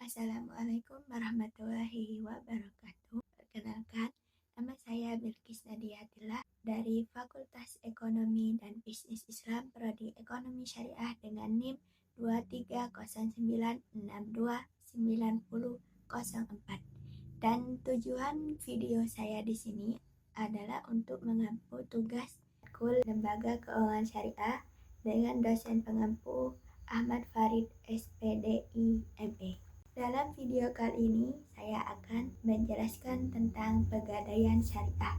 Assalamualaikum warahmatullahi wabarakatuh. Perkenalkan, nama saya Bilqis Nadiatillah dari Fakultas Ekonomi dan Bisnis Islam Prodi Ekonomi Syariah dengan NIM 23096290004. Dan tujuan video saya di sini adalah untuk mengampu tugas Kul Lembaga Keuangan Syariah dengan dosen pengampu Ahmad Farid SPDI ME. Dalam video kali ini, saya akan menjelaskan tentang pegadaian syariah.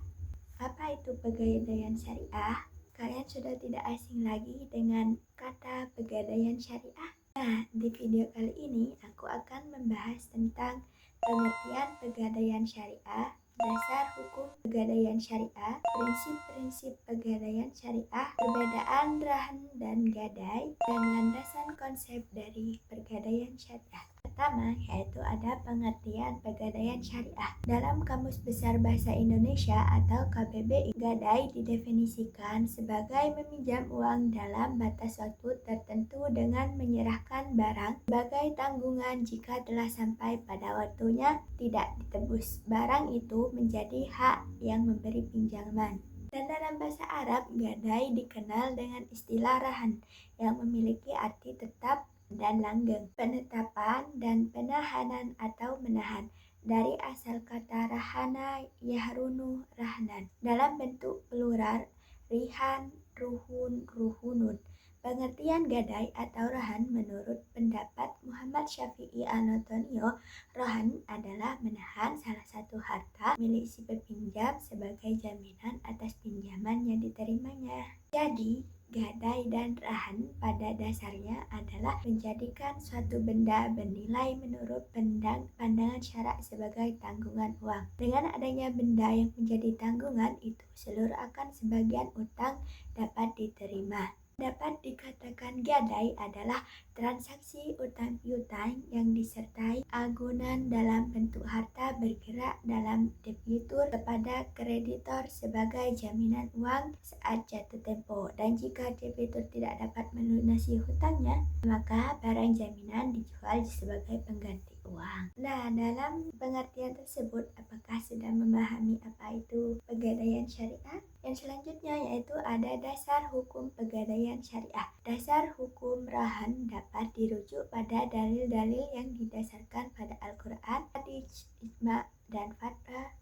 Apa itu pegadaian syariah? Kalian sudah tidak asing lagi dengan kata pegadaian syariah? Nah, di video kali ini aku akan membahas tentang pengertian pegadaian syariah, dasar hukum pegadaian syariah, prinsip-prinsip pegadaian syariah, perbedaan rahan dan gadai, dan landasan konsep dari pegadaian syariah. Pertama, yaitu ada pengertian pegadaian syariah. Dalam Kamus Besar Bahasa Indonesia atau KBBI, gadai didefinisikan sebagai meminjam uang dalam batas waktu tertentu dengan menyerahkan barang sebagai tanggungan jika telah sampai pada waktunya tidak ditebus. Barang itu menjadi hak yang memberi pinjaman. Dan dalam bahasa Arab, gadai dikenal dengan istilah rahan yang memiliki arti tetap dan langgeng, penetapan dan penahanan atau menahan, dari asal kata rahana yahrunu rahnan dalam bentuk plural rihan, ruhun, ruhunun. Pengertian gadai atau rahan menurut pendapat Muhammad Syafi'i An-Natonio, rahan adalah menahan salah satu harta milik si peminjam sebagai jaminan atas pinjaman yang diterimanya. Jadi, gadai dan rahan pada dasarnya adalah menjadikan suatu benda bernilai menurut pandangan syarak sebagai tanggungan uang. Dengan adanya benda yang menjadi tanggungan itu, seluruh akan sebagian utang dapat diterima. Dapat dikatakan gadai adalah transaksi utang piutang yang disertai agunan dalam bentuk harta bergerak dalam debitur kepada kreditor sebagai jaminan uang saat jatuh tempo, dan jika debitur tidak dapat melunasi hutangnya, maka barang jaminan dijual sebagai pengganti uang. Nah, dalam pengertian tersebut, apakah sudah memahami apa itu pegadaian syariah? Yang selanjutnya yaitu ada dasar hukum pegadaian syariah. Dasar hukum rahan dapat dirujuk pada dalil-dalil yang didasarkan pada Al-Quran, hadits, ijma, dan fatwa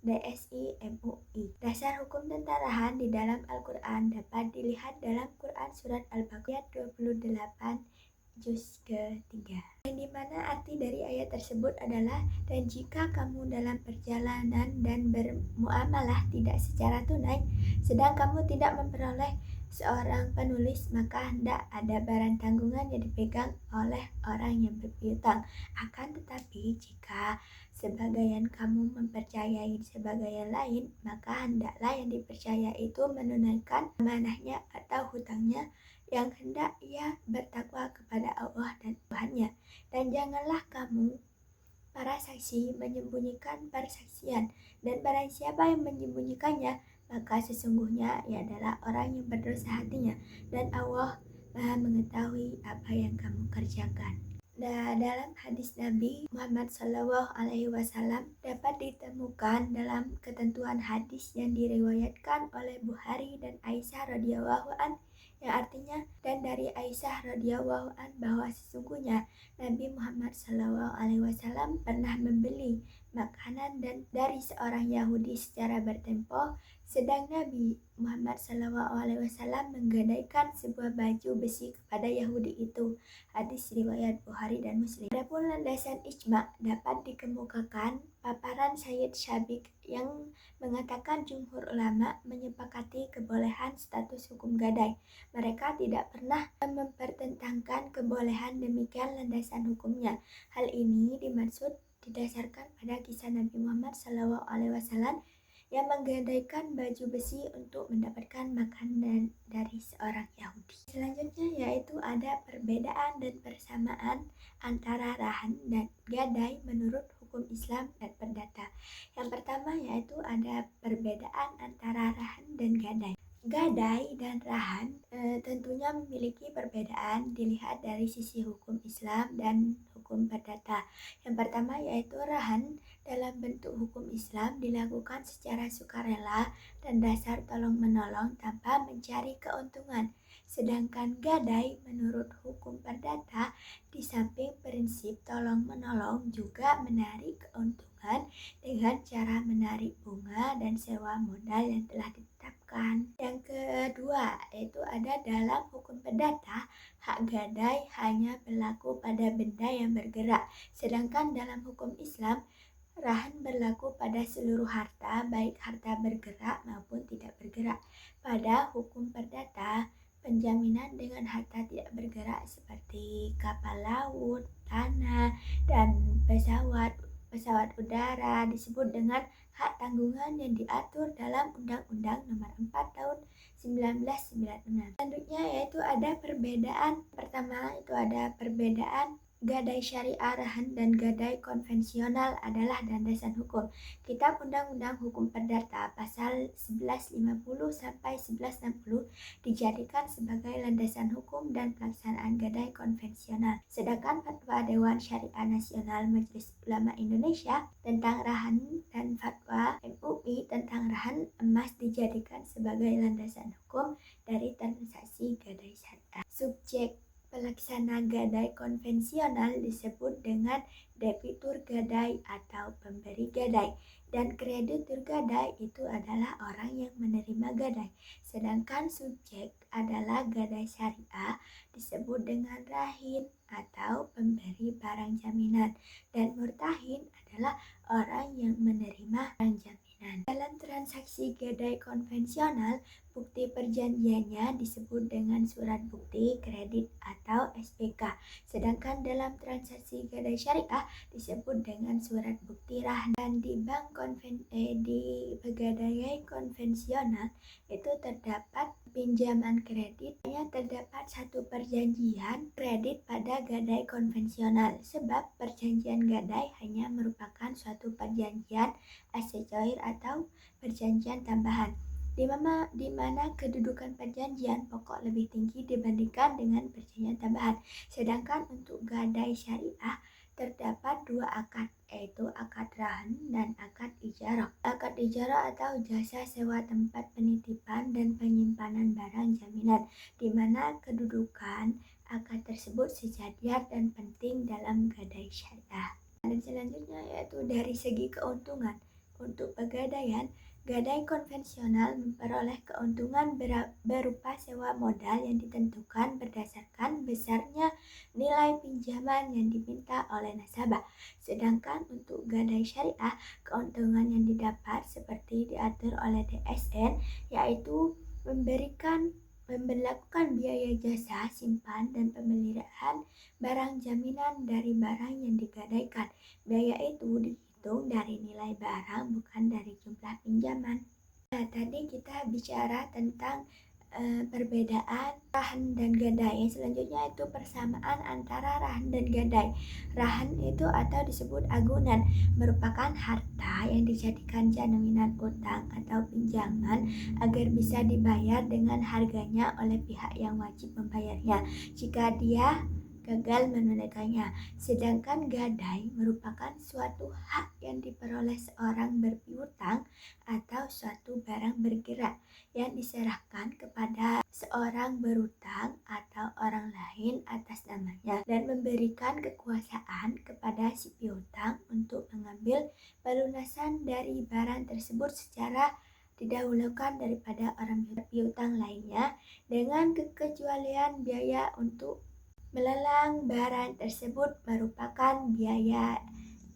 DSI MUI. Dasar hukum tentang rahan di dalam Al-Quran dapat dilihat dalam Quran Surat Al-Baqarah 28 juz ke-3, yang dimana arti dari ayat tersebut adalah, dan jika kamu dalam perjalanan dan bermuamalah tidak secara tunai, sedang kamu tidak memperoleh seorang penulis, maka hendak ada barang tanggungan yang dipegang oleh orang yang berpiutang. Akan tetapi jika sebagian kamu mempercayai sebagian lain, maka hendaklah yang dipercaya itu menunaikan amanahnya atau hutangnya, yang hendak ia bertakwa kepada Allah dan Tuhannya. Dan janganlah kamu para saksi menyembunyikan persaksian, dan barang siapa yang menyembunyikannya, maka sesungguhnya ia adalah orang yang berdosa hatinya, dan Allah Maha mengetahui apa yang kamu kerjakan. Nah, dalam hadis Nabi Muhammad SAW dapat ditemukan dalam ketentuan hadis yang diriwayatkan oleh Bukhari dan Aisyah radhiyallahu an, yang artinya, dan dari Aisyah radhiyallahu an bahwa sesungguhnya Nabi Muhammad SAW pernah membeli makanan dan dari seorang Yahudi secara bertempo, sedang Nabi Muhammad SAW menggadaikan sebuah baju besi kepada Yahudi itu. Hadis riwayat Bukhari dan Muslim. Adapun landasan ijma dapat dikemukakan paparan Sayyid Syabik yang mengatakan jumhur ulama menyepakati kebolehan status hukum gadai. Mereka tidak pernah mempertentangkan kebolehan demikian landasan hukumnya. Hal ini dimaksud didasarkan pada kisah Nabi Muhammad SAW yang menggadaikan baju besi untuk mendapatkan makanan dari seorang Yahudi. Selanjutnya yaitu ada perbedaan dan persamaan antara rahan dan gadai menurut hukum Islam dan perdata. Yang pertama yaitu ada perbedaan antara rahan dan gadai. Gadai dan rahan tentunya memiliki perbedaan dilihat dari sisi hukum Islam dan hukum hukum perdata. Yang pertama yaitu rahan dalam bentuk hukum Islam dilakukan secara sukarela dan dasar tolong-menolong tanpa mencari keuntungan. Sedangkan gadai menurut hukum perdata di samping prinsip tolong-menolong juga menarik keuntungan dengan cara menarik bunga dan sewa modal yang telah ditetapkan. Yang kedua, yaitu ada dalam hukum perdata, hak gadai hanya berlaku pada benda yang bergerak. Sedangkan dalam hukum Islam, rahan berlaku pada seluruh harta, baik harta bergerak maupun tidak bergerak. Pada hukum perdata, penjaminan dengan harta tidak bergerak seperti kapal laut, tanah, dan pesawat udara disebut dengan hak tanggungan yang diatur dalam Undang-Undang Nomor 4 Tahun 1996. Selanjutnya yaitu ada perbedaan. Pertama itu ada perbedaan gadai syariah rahan dan gadai konvensional adalah landasan hukum. Kitab Undang-Undang Hukum Perdata pasal 1150 sampai 1160 dijadikan sebagai landasan hukum dan pelaksanaan gadai konvensional. Sedangkan Fatwa Dewan Syariah Nasional Majelis Ulama Indonesia tentang rahan dan Fatwa MUI tentang rahan emas dijadikan sebagai landasan hukum dari transaksi gadai syariah. Subjek pelaksana gadai konvensional disebut dengan debitur gadai atau pemberi gadai, dan kreditur gadai itu adalah orang yang menerima gadai. Sedangkan subjek adalah gadai syariah disebut dengan rahin atau pemberi barang jaminan, dan murtahin adalah orang yang menerima barang jaminan. Dalam transaksi gadai konvensional, bukti perjanjiannya disebut dengan surat bukti, kredit, atau SPK. Sedangkan dalam transaksi gadai syariah disebut dengan surat bukti rahan. Dan di di pegadaian konvensional itu terdapat pinjaman kredit. Hanya terdapat satu perjanjian kredit pada gadai konvensional, sebab perjanjian gadai hanya merupakan suatu perjanjian asecoir atau perjanjian tambahan, di mana kedudukan perjanjian pokok lebih tinggi dibandingkan dengan perjanjian tambahan. Sedangkan untuk gadai syariah terdapat dua akad, yaitu akad rahan dan akad ijarah. Akad ijarah atau jasa sewa tempat penitipan dan penyimpanan barang jaminan, di mana kedudukan akad tersebut sejajar dan penting dalam gadai syariah. Dan selanjutnya yaitu dari segi keuntungan. Untuk pegadaian, gadai konvensional memperoleh keuntungan berupa sewa modal yang ditentukan berdasarkan besarnya nilai pinjaman yang diminta oleh nasabah. Sedangkan untuk gadai syariah, keuntungan yang didapat seperti diatur oleh DSN, yaitu memberlakukan biaya jasa, simpan, dan pemeliharaan barang jaminan dari barang yang digadaikan. Biaya itu dihitung dari nilai barang, bukan dari jumlah pinjaman. Nah, tadi kita bicara tentang perbedaan rahan dan gadai. Selanjutnya itu persamaan antara rahan dan gadai. Rahan itu atau disebut agunan merupakan harta yang dijadikan jaminan utang atau pinjaman agar bisa dibayar dengan harganya oleh pihak yang wajib membayarnya jika dia gagal menunaikannya. Sedangkan gadai merupakan suatu hak yang diperoleh seorang berpiutang atau suatu barang bergerak yang diserahkan kepada seorang berutang atau orang lain atas namanya, dan memberikan kekuasaan kepada si piutang untuk mengambil pelunasan dari barang tersebut secara didahulukan daripada orang piutang lainnya, dengan kekecualian biaya untuk melelang barang tersebut merupakan biaya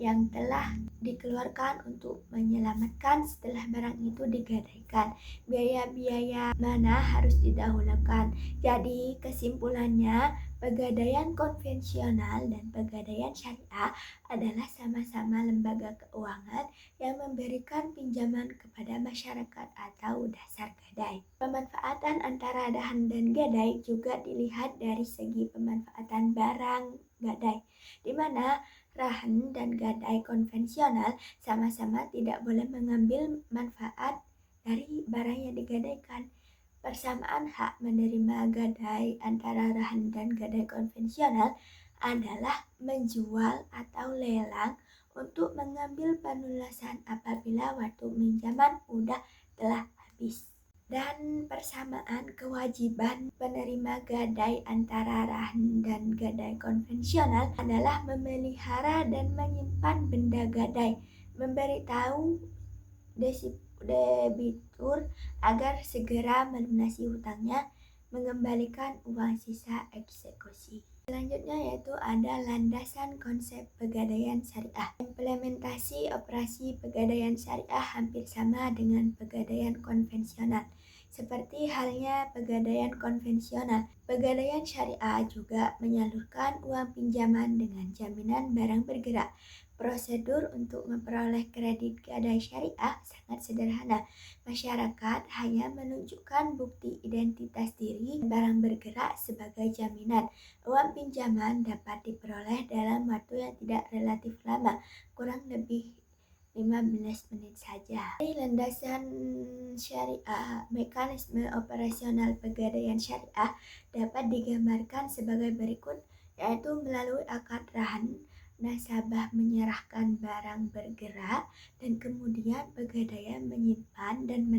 yang telah dikeluarkan untuk menyelamatkan setelah barang itu digadaikan. Biaya-biaya mana harus didahulukan? Jadi kesimpulannya, pegadaian konvensional dan pegadaian syariah adalah sama-sama lembaga keuangan yang memberikan pinjaman kepada masyarakat atau dasar gadai. Pemanfaatan antara rahan dan gadai juga dilihat dari segi pemanfaatan barang gadai, di mana rahan dan gadai konvensional sama-sama tidak boleh mengambil manfaat dari barang yang digadaikan. Persamaan hak menerima gadai antara rahan dan gadai konvensional adalah menjual atau lelang untuk mengambil pelunasan apabila waktu pinjaman udah telah habis. Dan persamaan kewajiban penerima gadai antara rahan dan gadai konvensional adalah memelihara dan menyimpan benda gadai, memberitahu debitur agar segera melunasi hutangnya, mengembalikan uang sisa eksekusi. Selanjutnya yaitu ada landasan konsep pegadaian syariah. Implementasi operasi pegadaian syariah hampir sama dengan pegadaian konvensional. Seperti halnya pegadaian konvensional, pegadaian syariah juga menyalurkan uang pinjaman dengan jaminan barang bergerak. Prosedur untuk memperoleh kredit gadai syariah sangat sederhana. Masyarakat hanya menunjukkan bukti identitas diri barang bergerak sebagai jaminan. Uang pinjaman dapat diperoleh dalam waktu yang tidak relatif lama, kurang lebih 15 menit saja. Dari landasan syariah, mekanisme operasional pegadaian syariah dapat digambarkan sebagai berikut, yaitu melalui akad rahan, nasabah menyerahkan barang bergerak, dan kemudian pegadaian menyimpan dan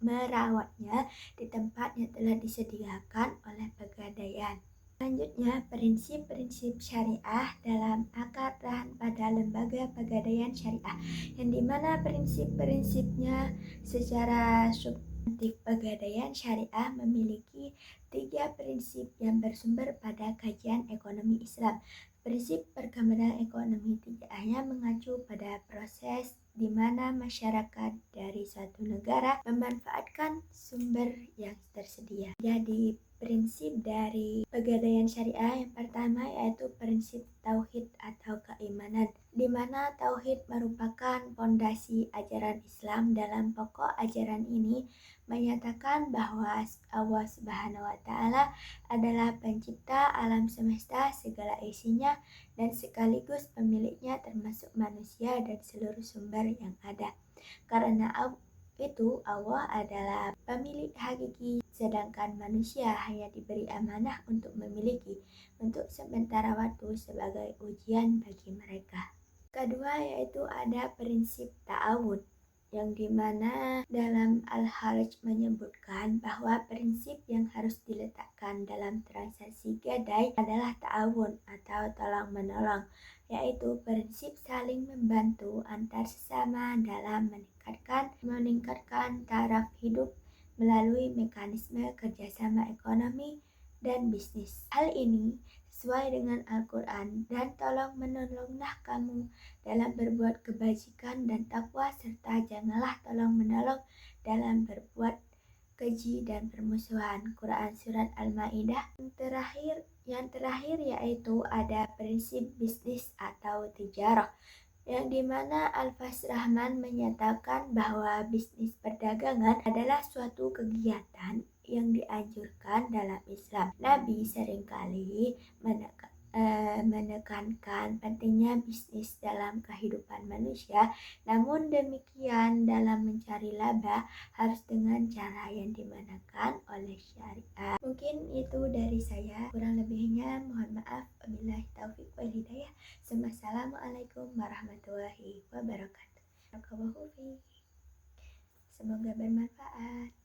merawatnya di tempat yang telah disediakan oleh pegadaian. Selanjutnya, prinsip-prinsip syariah dalam akad rahan pada lembaga pegadaian syariah, yang dimana prinsip-prinsipnya secara substantif pegadaian syariah memiliki 3 prinsip yang bersumber pada kajian ekonomi Islam. Prinsip perkembangan ekonomi tidak hanya mengacu pada proses di mana masyarakat dari suatu negara memanfaatkan sumber yang tersedia. Jadi, prinsip dari pegadaian syariah yang pertama yaitu prinsip tauhid atau keimanan, di mana tauhid merupakan fondasi ajaran Islam. Dalam pokok ajaran ini menyatakan bahwa Allah Subhanahu wa Ta'ala adalah pencipta alam semesta segala isinya dan sekaligus pemiliknya termasuk manusia dan seluruh sumber yang ada. Karena itu Allah adalah pemilik hakiki, sedangkan manusia hanya diberi amanah untuk memiliki untuk sementara waktu sebagai ujian bagi mereka. Kedua yaitu ada prinsip ta'awun, yang dimana dalam Al-Haraj menyebutkan bahwa prinsip yang harus diletakkan dalam transaksi gadai adalah ta'awun atau tolong-menolong, yaitu prinsip saling membantu antar sesama dalam meningkatkan taraf hidup melalui mekanisme kerjasama ekonomi dan bisnis. Hal ini sesuai dengan Al-Quran, dan tolong menolonglah kamu dalam berbuat kebajikan dan takwa, serta janganlah tolong menolong dalam berbuat keji dan permusuhan. Quran Surat Al-Ma'idah. Yang terakhir yaitu ada prinsip bisnis atau tijarah, yang dimana Al-Fas Rahman menyatakan bahwa bisnis perdagangan adalah suatu kegiatan yang dianjurkan dalam Islam. Nabi seringkali menekankan pentingnya bisnis dalam kehidupan manusia. Namun demikian, dalam mencari laba harus dengan cara yang dimanakan oleh syariat. Mungkin itu dari saya, kurang lebihnya mohon maaf. Wabillahi taufiq wal hidayah. Assalamualaikum warahmatullahi wabarakatuh. Semoga bermanfaat.